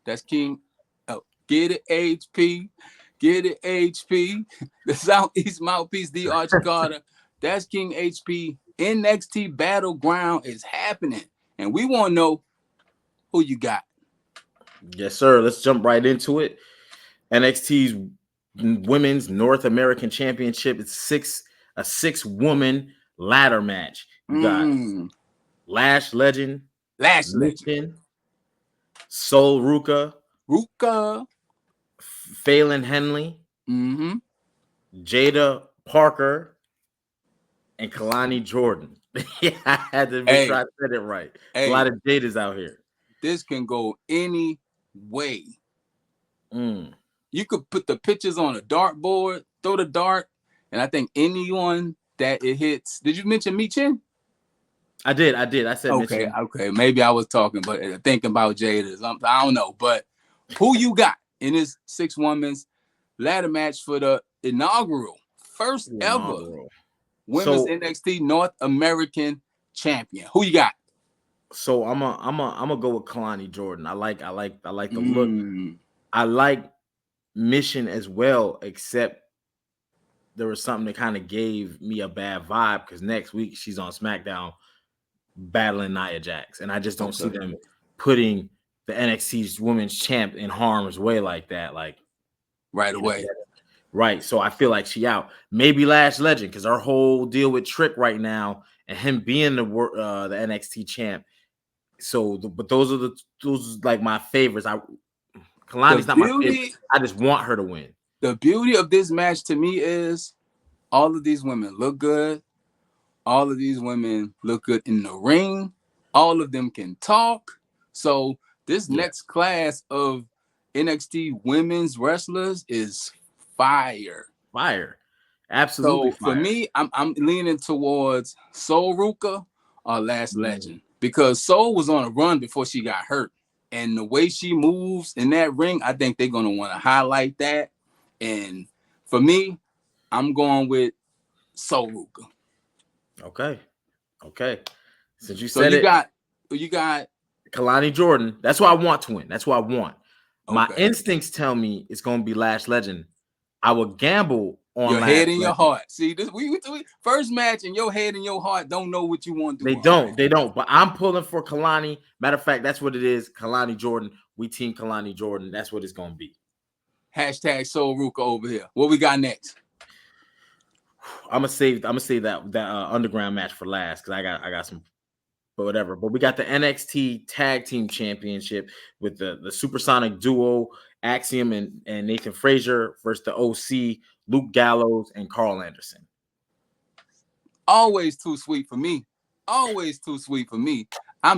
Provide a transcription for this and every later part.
That's King. Oh, get it, HP. Get it, HP. The Southeast Mouthpiece, D. Archie Carter. That's King HP. NXT Battleground is happening. And we want to know who you got. Yes, sir. Let's jump right into it. NXT's Women's North American Championship. It's a 6-woman ladder match. You got Lash Legend, Mission, Soul Ruka, Phelan Henley, Jada Parker, and Kalani Jordan. Yeah, I had to make sure I said it right. A lot of Jadas out here. This can go any way. You could put the pictures on a dartboard, throw the dart, and I think anyone that it hits. Did you mention Michin? I did. I said okay, Michin. Okay. Maybe I was talking, but thinking about Jada's. I don't know. But who you got in this 6-women's ladder match for the first ever women's NXT North American champion? Who you got? So I'm gonna go with Kalani Jordan. I like the look. I like Mission as well, except there was something that kind of gave me a bad vibe because next week she's on SmackDown battling Nia Jax, and I just don't see them putting the NXT's women's champ in harm's way like that, like right away. Right. So I feel like she out. Maybe Lash Legend, because our whole deal with Trick right now and him being the NXT champ. So, but those are like my favorites. Kalani's not my favorite. I just want her to win. The beauty of this match to me is all of these women look good. All of these women look good in the ring. All of them can talk. So this next class of NXT women's wrestlers is fire. Absolutely. So for me, I'm leaning towards Soul Ruka or Last Legend, because Soul was on a run before she got hurt. And the way she moves in that ring, I think they're going to want to highlight that. And for me, I'm going with Soul Ruka. Okay. Since you said you got Kalani Jordan. That's who I want to win. That's who I want. My instincts tell me it's going to be Lash Legend. I would gamble on your head and your heart. See, this we first match, and your head and your heart don't know what you want to do. They don't. But I'm pulling for Kalani. Matter of fact, that's what it is. Kalani Jordan. We team Kalani Jordan. That's what it's going to be. Hashtag Soul Ruka over here. What we got next? I'm gonna save that underground match for last because I got some, but whatever. But we got the NXT Tag Team Championship with the Supersonic Duo, Axiom and Nathan Frazier versus the OC, Luke Gallows and Carl Anderson. Always too sweet for me. I'm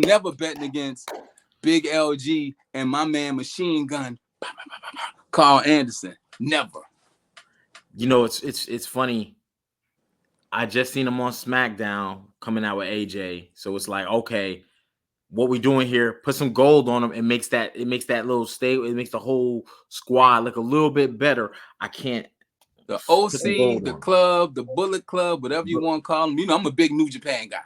never betting against Big LG and my man Machine Gun Carl Anderson. Never. You know, it's funny. I just seen him on SmackDown coming out with AJ. So it's like, okay, what we doing here? Put some gold on him. It makes that little stable. It makes the whole squad look a little bit better. I can't. The OC, the club, the Bullet Club, whatever you want to call them. You know, I'm a big New Japan guy.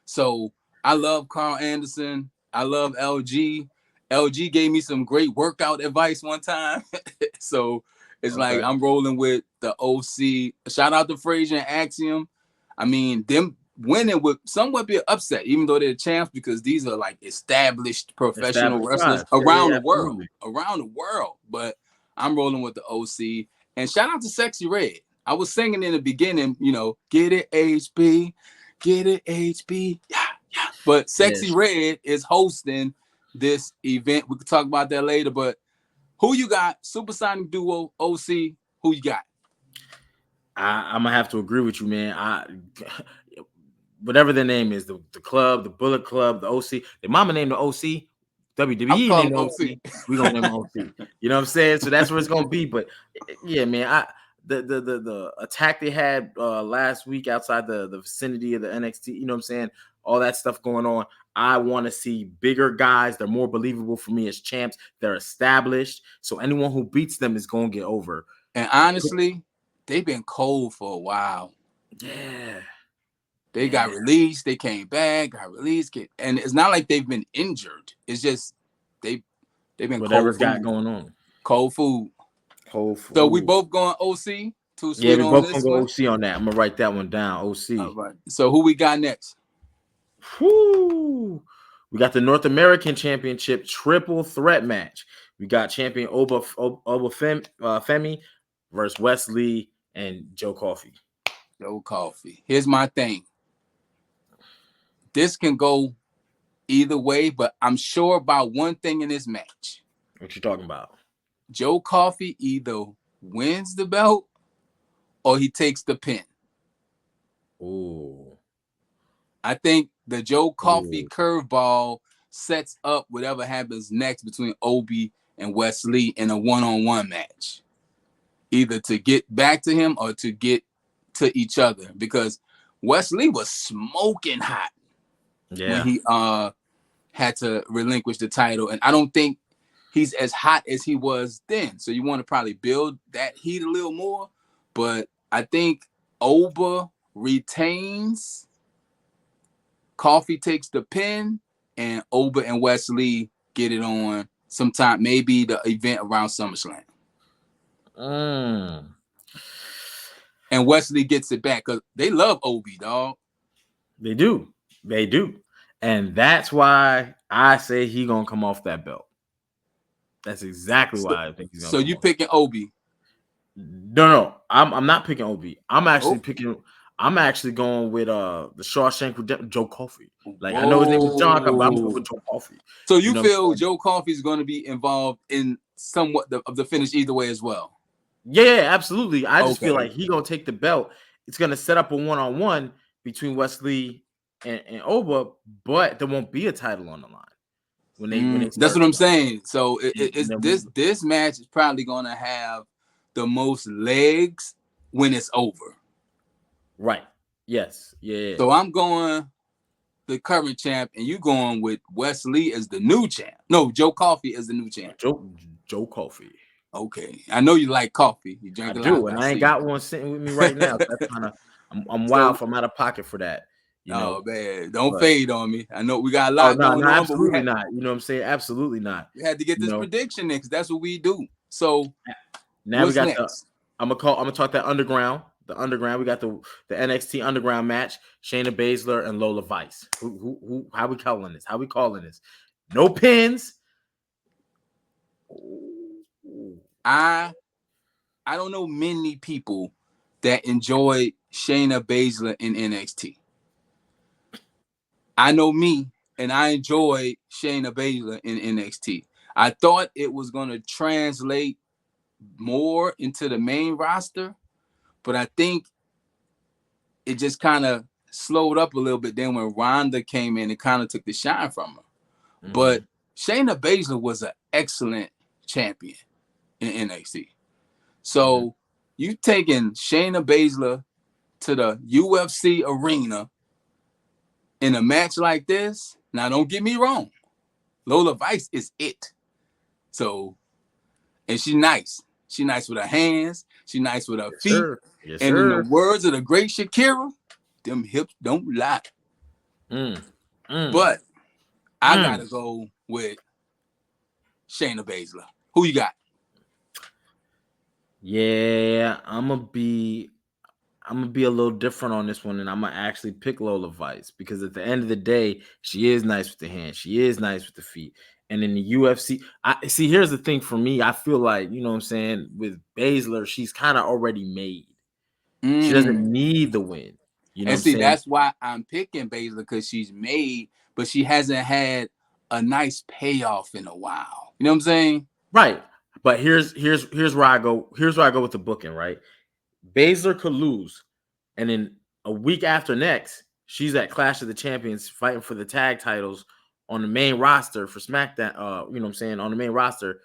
So I love Carl Anderson. I love LG. LG gave me some great workout advice one time. So it's like I'm rolling with the OC. Shout out to Frazier and Axiom. I mean, them winning would somewhat be an upset, even though they're champs, because these are like established professional wrestlers around the world. But I'm rolling with the OC. And shout out to Sexy Red. I was singing in the beginning, you know, get it, HB, get it, HB. Yeah. But Sexy Red is hosting this event. We could talk about that later, but who you got? Supersonic Duo, OC, who you got? I'm gonna have to agree with you, man. Whatever their name is, the club, the Bullet Club, the OC. The mama named the OC. WWE named the OC. We gonna name the OC. You know what I'm saying? So that's where it's gonna be. But yeah, man, the attack they had last week outside the vicinity of the NXT, you know what I'm saying? All that stuff going on. I want to see bigger guys. They're more believable for me as champs. They're established. So anyone who beats them is going to get over. And honestly, they've been cold for a while. Yeah. They got released. They came back, got released. And it's not like they've been injured. It's just they've They've been whatever's cold got food. going on. Cold food. Cold food. So we both going OC. Too Yeah, sweet we on both this gonna go one. OC on that. I'm gonna write that one down. OC. All right. So who we got next? Whoo! We got the North American Championship triple threat match. We got champion Oba Femi versus Wesley and Joe Coffey. Joe Coffey. Here's my thing. This can go either way, but I'm sure about one thing in this match. What you talking about? Joe Coffey either wins the belt or he takes the pin. Ooh. I think the Joe Coffey curveball sets up whatever happens next between Obi and Wesley in a one-on-one match. Either to get back to him or to get to each other. Because Wesley was smoking hot when he had to relinquish the title. And I don't think he's as hot as he was then. So you want to probably build that heat a little more. But I think Oba retains, Coffey takes the pin, and Oba and Wesley get it on sometime, maybe the event around SummerSlam. And Wesley gets it back because they love Obi, dog. They do. They do. And that's why I say he gonna come off that belt. That's exactly why I think he's gonna come you off. Picking Obi? No. I'm not picking Obi. I'm actually going with the Shawshank Redemption, Joe Coffey. Like, I know his name is John, but I'm going with Joe Coffey. So you feel Joe Coffey is going to be involved in somewhat of the finish either way as well? Yeah, absolutely. I just feel like he's going to take the belt. It's going to set up a one-on-one between Wesley and Oba, but there won't be a title on the line. When they that's what I'm saying. So this match is probably going to have the most legs when it's over. Right. Yes. Yeah. So I'm going the current champ, and you going with Wesley as the new champ. No, Joe Coffey as the new champ. Joe Coffey. Okay. I know you like coffee. You drink a lot. And I ain't got one sitting with me right now. So that's kind of I'm wild if I'm out of pocket for that. You know, man, don't fade on me. I know we got a lot going on, absolutely not. You know what I'm saying? Absolutely not. We had to get this prediction next. That's what we do. So now we got next? I'm gonna talk that underground. The underground. We got the NXT underground match. Shayna Baszler and Lola Vice. Who? How we calling this? How we calling this? No pins. I don't know many people that enjoy Shayna Baszler in NXT. I know me, and I enjoy Shayna Baszler in NXT. I thought it was going to translate more into the main roster, but I think it just kind of slowed up a little bit. Then when Ronda came in, it kind of took the shine from her. Mm-hmm. But Shayna Baszler was an excellent champion in NXT. So you taking Shayna Baszler to the UFC arena in a match like this, now don't get me wrong, Lola Vice is it. So, and she's nice. She's nice with her hands. She's nice with her feet. Yes, and in the words of the great Shakira, them hips don't lie. But I gotta go with Shayna Baszler. Who you got? Yeah, I'm gonna be a little different on this one, and I'm gonna actually pick Lola Vice because at the end of the day, she is nice with the hands, she is nice with the feet. And in the UFC, here's the thing for me. I feel like, you know what I'm saying, with Baszler, she's kind of already made. She doesn't need the win. You know, that's why I'm picking Baszler, because she's made, but she hasn't had a nice payoff in a while. You know what I'm saying? Right. But here's where I go. Here's where I go with the booking, right? Baszler could lose, and then a week after next, she's at Clash of the Champions fighting for the tag titles on the main roster for SmackDown. You know what I'm saying? On the main roster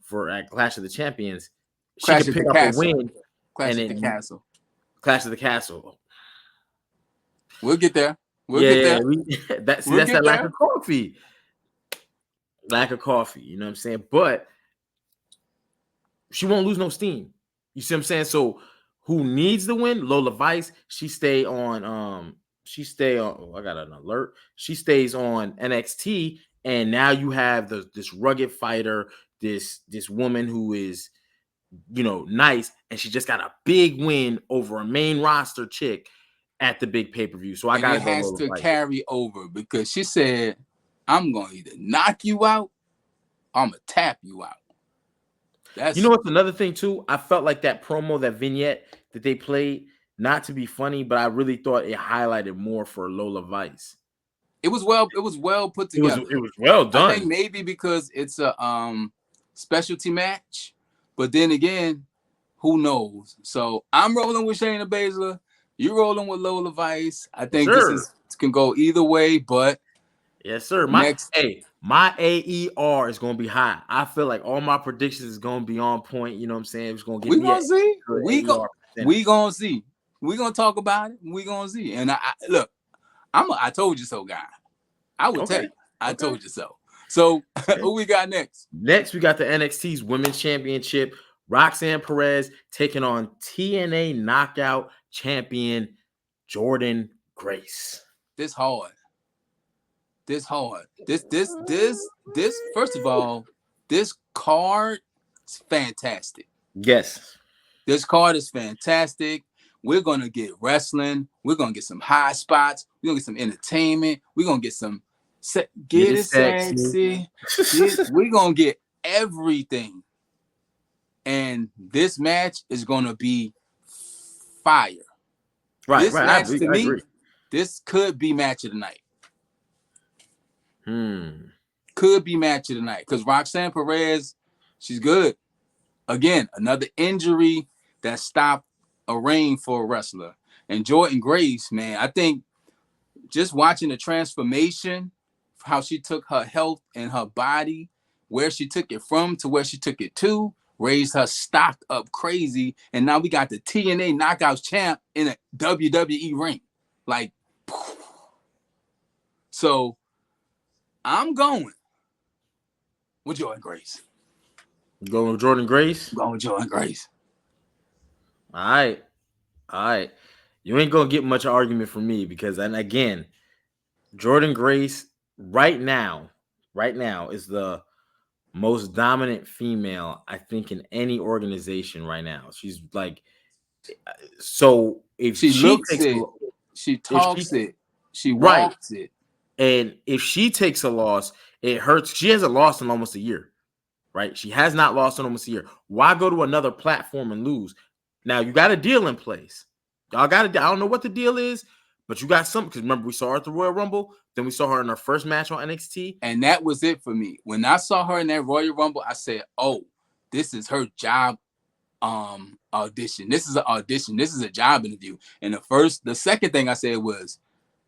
for at Clash of the Champions, she could pick up a win. Clash of the Castle. Clash of the Castle. We'll get there. We'll get there. That's that lack of coffee. Lack of coffee. You know what I'm saying? But she won't lose no steam. You see what I'm saying? So who needs the win? Lola Vice. She stay on. Oh, I got an alert. She stays on NXT and now you have this rugged fighter, this woman who is, nice, and she just got a big win over a main roster chick at the big pay-per-view. So I got it has to carry over because she said, I'm gonna either knock you out, or I'm gonna tap you out. What's another thing too? I felt like that promo, that vignette that they played, not to be funny, but I really thought it highlighted more for Lola Vice. It was well put together. It was well done. I think maybe because it's a specialty match, but then again, who knows? So I'm rolling with Shayna Baszler. You're rolling with Lola Vice. I think this can go either way, but yes, sir. My AER is gonna be high. I feel like all my predictions is gonna be on point. You know what I'm saying? It's gonna get we gonna see. We gonna see. We gonna talk about it. We gonna see. And I look, I told you so, guy. I would tell you. I told you so. So who we got next? Next, we got the NXT's Women's Championship. Roxanne Perez taking on TNA Knockout Champion Jordynne Grace. This hard. This first of all, this card is fantastic. Yes. This card is fantastic. We're gonna get wrestling. We're gonna get some high spots. We're gonna get some entertainment. We're gonna get some get it sexy. We're gonna get everything. And this match is gonna be fire. Right, this match to me, this could be match of the night. Could be match of the night because Roxanne Perez, she's good. Again, another injury that stopped a reign for a wrestler. And Jordynne Grace, man, I think just watching the transformation, how she took her health and her body, where she took it from to where she took it to, raised her stock up crazy. And now we got the TNA Knockouts champ in a WWE ring. Like, so I'm going with Jordynne Grace. Going with Jordynne Grace? Going with Jordynne Grace. All right. You ain't gonna get much argument from me because, and again, Jordynne Grace right now is the most dominant female, I think, in any organization right now. She's like, so if she looks it, she talks it, she walks it. And if she takes a loss, it hurts. She hasn't lost in almost a year, right? She has not lost in almost a year. Why go to another platform and lose? Now you got a deal in place. Y'all got I don't know what the deal is, but you got something. Because remember, we saw her at the Royal Rumble. Then we saw her in her first match on NXT. And that was it for me. When I saw her in that Royal Rumble, I said, oh, this is her job audition. This is an audition. This is a job interview. And the second thing I said was,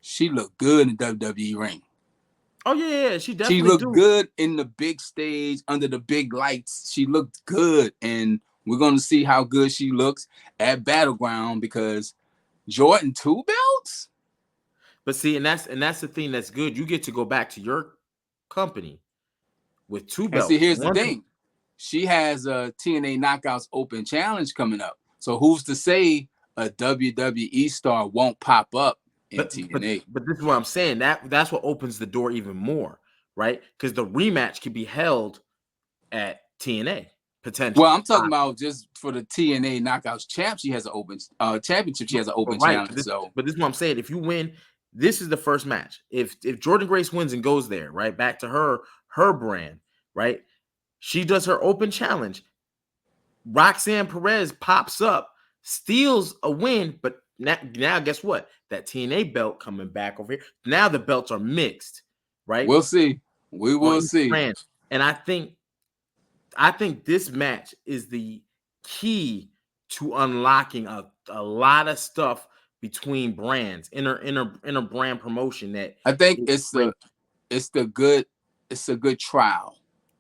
she looked good in the WWE ring. Oh, yeah. She definitely looked good in the big stage, under the big lights. She looked good. And we're going to see how good she looks at Battleground because Jordynne 2 belts? But see, and that's the thing that's good. You get to go back to your company with 2 belts. And see, here's the thing. She has a TNA Knockouts Open Challenge coming up. So who's to say a WWE star won't pop up in TNA? But this is what I'm saying. That's what opens the door even more, right? Because the rematch could be held at TNA. Potentially. Well, I'm talking about just for the TNA Knockouts champ. She has an open championship. She has an open challenge. But this is what I'm saying. If you win, this is the first match. If Jordynne Grace wins and goes there, right, back to her brand, right, she does her open challenge. Roxanne Perez pops up, steals a win, but now guess what? That TNA belt coming back over here. Now the belts are mixed, right? We'll see. We will see. And I think this match is the key to unlocking a lot of stuff between brands, inner brand promotion. That I think it's a good trial.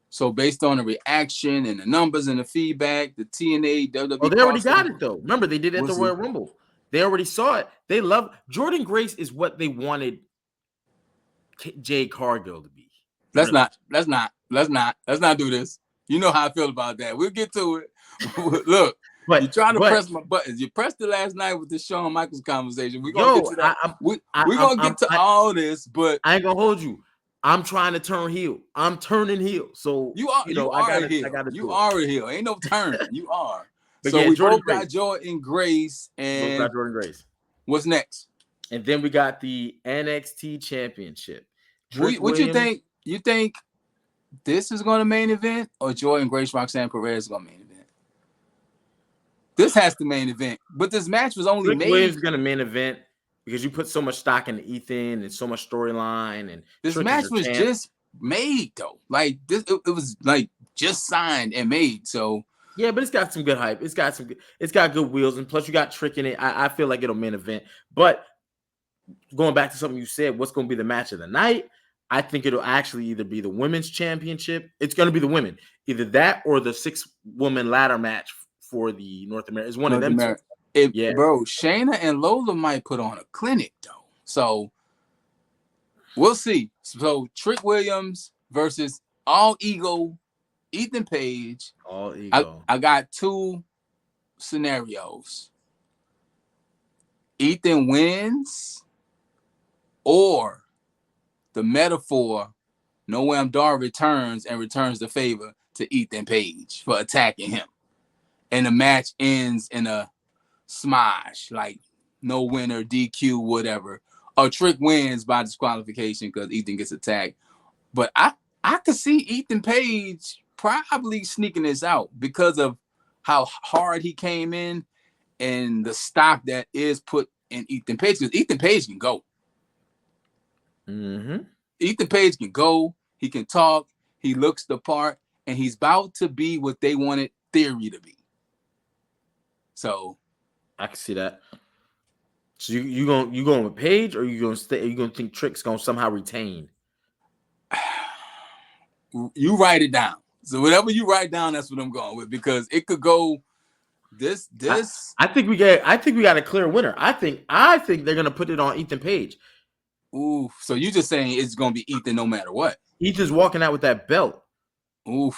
So based on the reaction and the numbers and the feedback, the TNA WWE. Oh, they already got it though. Remember, they did it at the Royal Rumble. They already saw it. They love Jordynne Grace is what they wanted Jade Cargill to be. Let's not do this. You know how I feel about that. We'll get to it. Look, you're trying to press my buttons. You pressed it last night with the Shawn Michaels conversation. We're gonna get to that. We're gonna get to all this, but I ain't gonna hold you. I'm trying to turn heel. I'm turning heel. So you are a heel. You are a heel. Ain't no turn. You are. So yeah, we Jordan both got Jordan Grace, and both got Jordan Grace. What's next? And then we got the NXT Championship. What you think? You think this is going to main event, or Jordan Grace, Roxanne Perez is going to main event? This has to main event, but this match was only made. Williams is going to main event because you put so much stock into Ethan and so much storyline, and this match was just made though. Like this, it was like just signed and made. So yeah, but it's got some good hype. It's got good wheels, and plus you got Trick in it. I feel like it'll main event. But going back to something you said, what's going to be the match of the night? I think it'll actually either be the women's championship. It's going to be the women, either that or the 6-woman ladder match for the North America. It's one of them two. Yeah, bro. Shayna and Lola might put on a clinic though, so we'll see. So Trick Williams versus All Ego, Ethan Page. All Ego. I got 2 scenarios. Ethan wins, or the metaphor, Noam Dar returns and returns the favor to Ethan Page for attacking him. And the match ends in a smash, like no winner, DQ, whatever. Or Trick wins by disqualification because Ethan gets attacked. But I could see Ethan Page probably sneaking this out because of how hard he came in and the stock that is put in Ethan Page. Because Ethan Page can go. Mm-hmm. Ethan Page can go. He can talk. He looks the part. And he's about to be what they wanted Theory to be. So I can see that. So you going with Page, or you gonna stay? Are you gonna think Trick's gonna somehow retain? You write it down. So whatever you write down, that's what I'm going with, because it could go this. I think we got a clear winner. I think they're gonna put it on Ethan Page. Ooh, so you just saying it's gonna be Ethan no matter what? Ethan's walking out with that belt. Oof.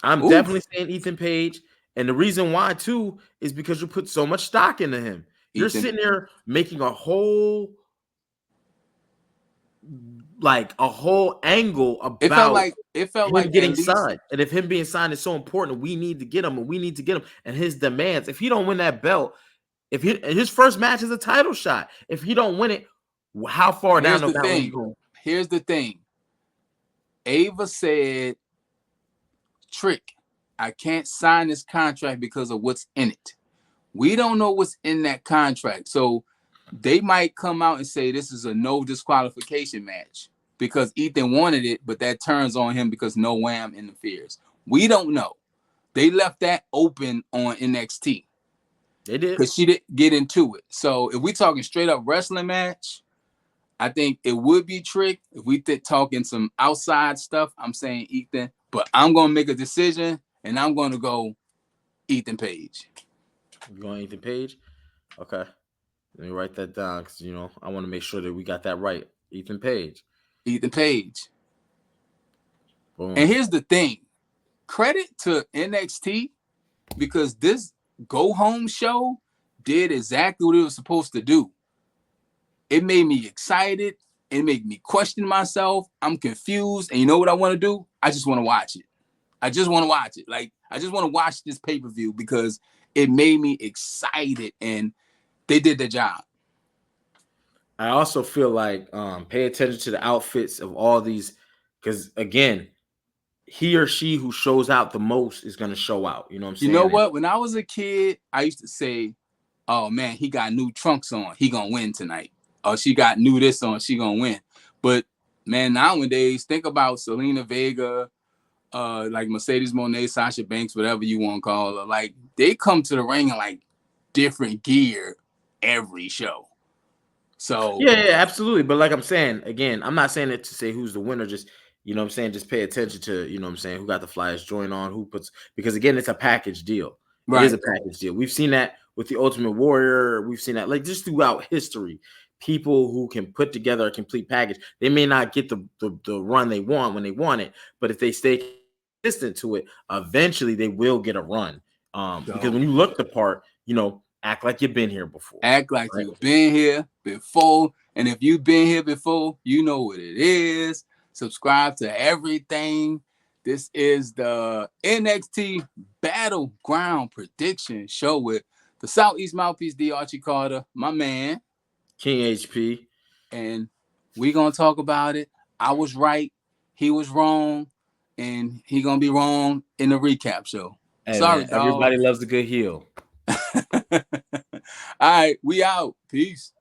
I'm definitely saying Ethan Page. And the reason why, too, is because you put so much stock into him. You're sitting there making a whole angle about it felt like getting signed. And if him being signed is so important, we need to get him, and we need to get him. And his demands, if he don't win that belt, his first match is a title shot. If he don't win it, how far down the mountain you go? Here's the thing. Ava said, Trick, I can't sign this contract because of what's in it. We don't know what's in that contract. So they might come out and say this is a no disqualification match because Ethan wanted it, but that turns on him because No Wham interferes. We don't know. They left that open on NXT. They did. Because she didn't get into it. So if we talking straight up wrestling match, I think it would be Trick. If we talking some outside stuff, I'm saying Ethan. But I'm going to make a decision, and I'm going to go Ethan Page. You going Ethan Page? Okay. Let me write that down because, I want to make sure that we got that right. Ethan Page. Ethan Page. Boom. And here's the thing. Credit to NXT because this Go Home show did exactly what it was supposed to do. It made me excited. It made me question myself. I'm confused. And you know what I want to do? I just want to watch it. I just want to watch it. Like, I just want to watch this pay-per-view because it made me excited and they did their job. I also feel like pay attention to the outfits of all these because, again, he or she who shows out the most is going to show out. You know what I'm saying? You know what? When I was a kid, I used to say, oh, man, he got new trunks on. He going to win tonight. Oh, she got new this on. She going to win. But, man, nowadays, think about Selena Vega, like Mercedes Moné, Sasha Banks, whatever you want to call her. Like, they come to the ring in, like, different gear every show. So yeah, absolutely. But like I'm saying, again, I'm not saying it to say who's the winner. Just just pay attention to who got the flyers join on, who puts, because again, it's a package deal. Right. It is a package deal. We've seen that with the Ultimate Warrior. We've seen that like just throughout history. People who can put together a complete package. They may not get the run they want when they want it, but if they stay consistent to it, eventually they will get a run. Because when you look the part, Act like you've been here before. Act like you've been here before. And if you've been here before, you know what it is. Subscribe to everything. This is the NXT Battleground prediction show with the Southeast Mouthpiece, D. Archie Carter, my man. King HP. And we're going to talk about it. I was right. He was wrong. And he going to be wrong in the recap show. Hey, sorry, man, everybody loves a good heel. All right, we out. Peace.